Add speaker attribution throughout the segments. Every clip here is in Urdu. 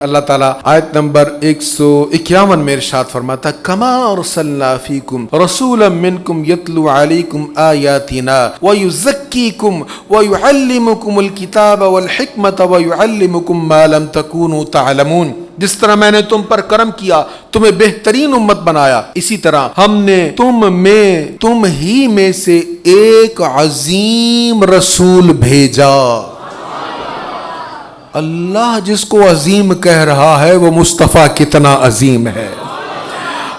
Speaker 1: اللہ تعالیٰ آیت نمبر 151 میں ارشاد فرماتا کما ارسلنا فیکم رسولا منکم یتلو علیکم آیاتنا ویزکیکم ویعلمکم الکتاب والحکمت ویعلمکم ما لم تکونوا تعلمون۔ جس طرح میں نے تم پر کرم کیا، تمہیں بہترین امت بنایا، اسی طرح ہم نے تم ہی میں سے ایک عظیم رسول بھیجا۔ اللہ جس کو عظیم کہہ رہا ہے وہ مصطفیٰ کتنا عظیم ہے۔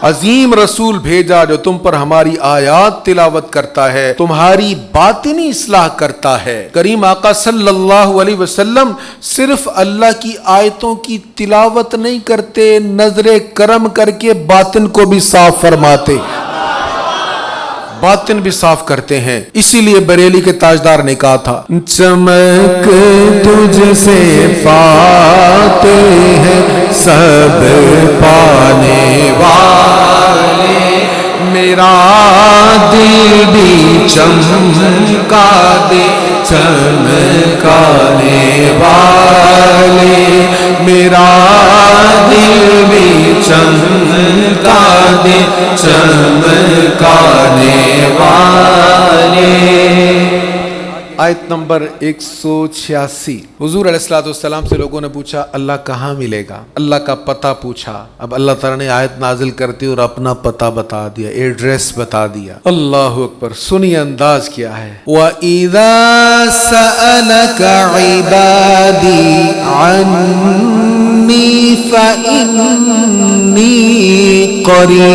Speaker 1: عظیم رسول بھیجا جو تم پر ہماری آیات تلاوت کرتا ہے، تمہاری باطنی اصلاح کرتا ہے۔ کریم آقا صلی اللہ علیہ وسلم صرف اللہ کی آیتوں کی تلاوت نہیں کرتے، نظر کرم کر کے باطن کو بھی صاف فرماتے، باطن بھی صاف کرتے ہیں۔ اسی لیے بریلی کے تاجدار نے کہا تھا چمک تجھ سے پاتے ہیں سب پانے والے، میرا دل بھی چمکا دے چمکانے والے، میرا دل بھی چمکا دے چمکانے والے۔ آیت نمبر 186۔ حضور علیہ الصلوۃ والسلام سے لوگوں نے پوچھا اللہ کہاں ملے گا، اللہ کا پتہ پوچھا۔ اب اللہ تعالیٰ نے آیت نازل کرتی اور اپنا پتہ بتا دیا، ایڈریس بتا دیا۔ اللہ اکبر، سنیے انداز کیا ہے۔ وَإِذَا سَأَلَكَ عِبَادِي عَنِّي فَإِنِّي قَرِيبٌ۔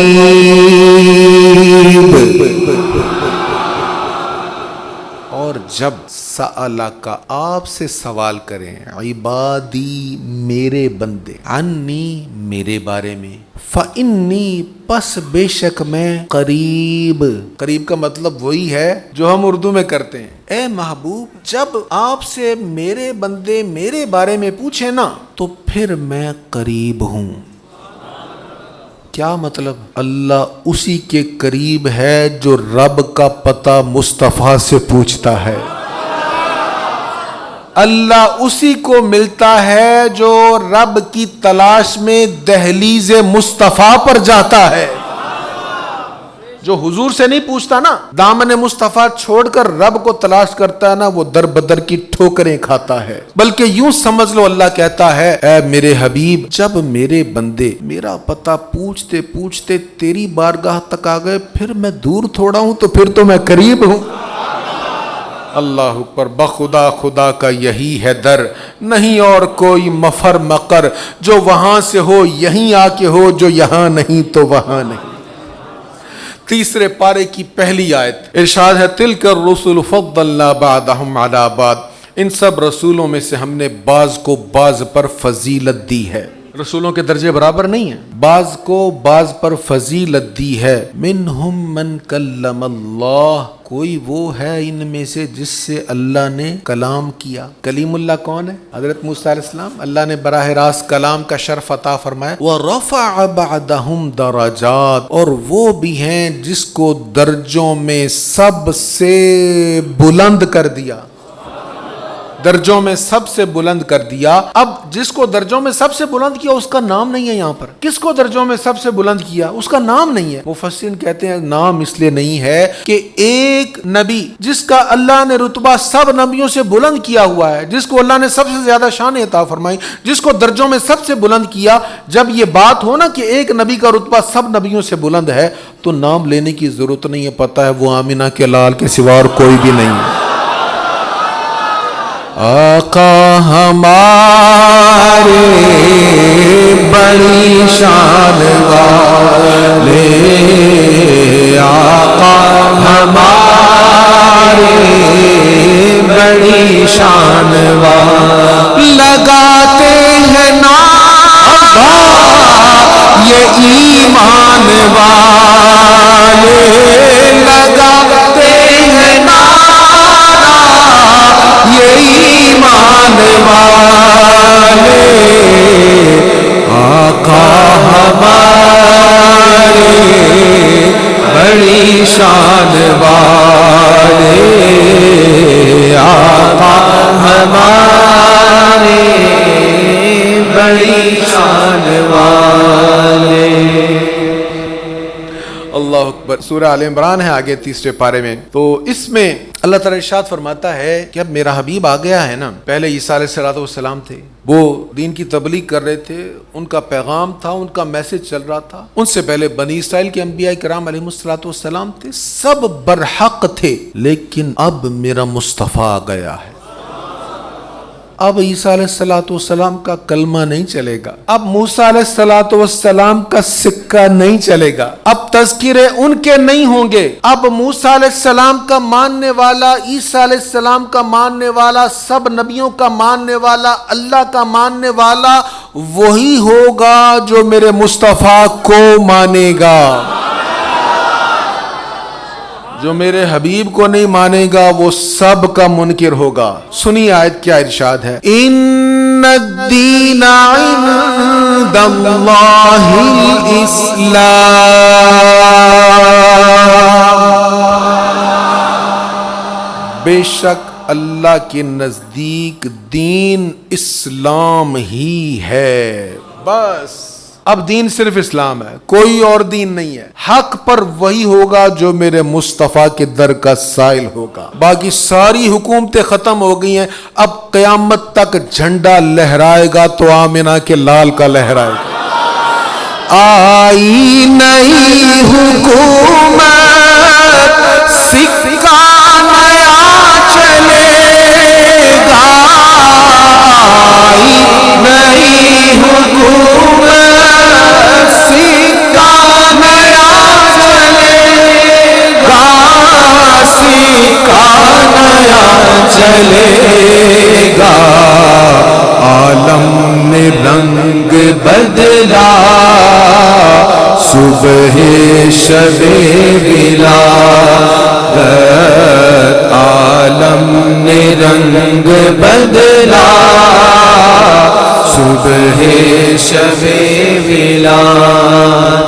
Speaker 1: اور جب سألک آپ سے سوال کریں، عبادی میرے بندے، عنی میرے بارے میں، فإنی پس بے شک میں، قریب، قریب کا مطلب وہی ہے جو ہم اردو میں کرتے ہیں۔ اے محبوب جب آپ سے میرے بندے میرے بارے میں پوچھیں نا تو پھر میں قریب ہوں۔ کیا مطلب؟ اللہ اسی کے قریب ہے جو رب کا پتہ مصطفیٰ سے پوچھتا ہے، اللہ اسی کو ملتا ہے جو رب کی تلاش میں دہلیز مصطفیٰ پر جاتا ہے۔ جو حضور سے نہیں پوچھتا نا، دامن مصطفیٰ چھوڑ کر رب کو تلاش کرتا ہے نا، وہ در بدر کی ٹھوکریں کھاتا ہے۔ بلکہ یوں سمجھ لو اللہ کہتا ہے اے میرے حبیب جب میرے بندے میرا پتہ پوچھتے پوچھتے تیری بارگاہ تک آ گئے، پھر میں دور تھوڑا ہوں تو پھر تو میں قریب ہوں۔ اللہ اکبر، بخدا خدا کا یہی ہے در، نہیں اور کوئی مفر مقر، جو وہاں سے ہو یہیں آ کے ہو، جو یہاں نہیں تو وہاں نہیں۔ تیسرے پارے کی پہلی آیت ارشاد ہے تلک الرسل فضلنا بعضهم علی بعض، ان سب رسولوں میں سے ہم نے بعض کو بعض پر فضیلت دی ہے۔ رسولوں کے درجے برابر نہیں ہیں، بعض کو بعض پر فضیلت دی ہے۔ منہم من کلم اللہ، کوئی وہ ہے ان میں سے جس سے اللہ نے کلام کیا۔ کلیم اللہ کون ہے؟ حضرت موسیٰ علیہ السلام۔ اللہ نے براہ راست کلام کا شرف عطا فرمایا۔ وَرَفَعَ بَعْدَهُمْ دَرَجَاتٍ، اور وہ بھی ہیں جس کو درجوں میں سب سے بلند کر دیا، درجوں میں سب سے بلند کر دیا۔ اب جس کو درجوں میں سب سے بلند کیا اس کا نام نہیں ہے یہاں پر۔ کس کو درجوں میں سب سے بلند کیا اس کا نام نہیں ہے۔ مفسرین کہتے ہیں نام اس لیے نہیں ہے کہ ایک نبی جس کا اللہ نے رتبہ سب نبیوں سے بلند کیا ہوا ہے، جس کو اللہ نے سب سے زیادہ شان عطا فرمائی، جس کو درجوں میں سب سے بلند کیا، جب یہ بات ہو نا کہ ایک نبی کا رتبہ سب نبیوں سے بلند ہے تو نام لینے کی ضرورت نہیں ہے، پتہ ہے وہ آمینہ کے لال کے سوا اور کوئی بھی نہیں ہے۔ آقا ہمارے بڑی شان والے، آقا ہمارے بڑی شان والے، لگاتے ہیں نعرہ یہ ایمان والے، لگاتے ہیں نعرہ یہ ایمان والے، آقا ہمارے بڑی شان والے، آقا ہمارے بڑی
Speaker 2: شان والے.
Speaker 1: اللہ اکبر. سورہ آل عمران ہے آگے تیسرے پارے میں. تو اس میں اللہ تعالیٰ ارشاد فرماتا ہے کہ اب میرا حبیب آ گیا ہے نا. پہلے عیسیٰ علیہ السلام تھے, وہ دین کی تبلیغ کر رہے تھے, ان کا پیغام تھا, ان کا میسج چل رہا تھا. ان سے پہلے بنی اسرائیل کے انبیاء کرام علیہ السلام تھے, سب برحق تھے. لیکن اب میرا مصطفیٰ آ گیا ہے. اب عیسیٰ علیہ السلام کا کلمہ نہیں چلے گا, اب موسیٰ علیہ السلام کا سکہ نہیں چلے گا, اب تذکرے ان کے نہیں ہوں گے. اب موسیٰ علیہ السلام کا ماننے والا, عیسیٰ علیہ السلام کا ماننے والا, سب نبیوں کا ماننے والا, اللہ کا ماننے والا وہی ہوگا جو میرے مصطفیٰ کو مانے گا. جو میرے حبیب کو نہیں مانے گا وہ سب کا منکر ہوگا. سنی آیت کیا ارشاد ہے, ان الدین عند اللہ الاسلام, بے شک اللہ کے نزدیک دین اسلام ہی ہے. بس اب دین صرف اسلام ہے, کوئی اور دین نہیں ہے. حق پر وہی ہوگا جو میرے مصطفیٰ کے در کا سائل ہوگا. باقی ساری حکومتیں ختم ہو گئی ہیں, اب قیامت تک جھنڈا لہرائے گا تو آمنہ کے لال کا لہرائے گا. آئی نئی حکومت, سکہ نیا چلے گا. آئی نئی حکومت, سکہ نیا چلے گا. سکہ نیا چلے گا. عالم نے رنگ بدلا, صبح شب ولادت. عالم نے رنگ بدلا, صبح شب ولادت.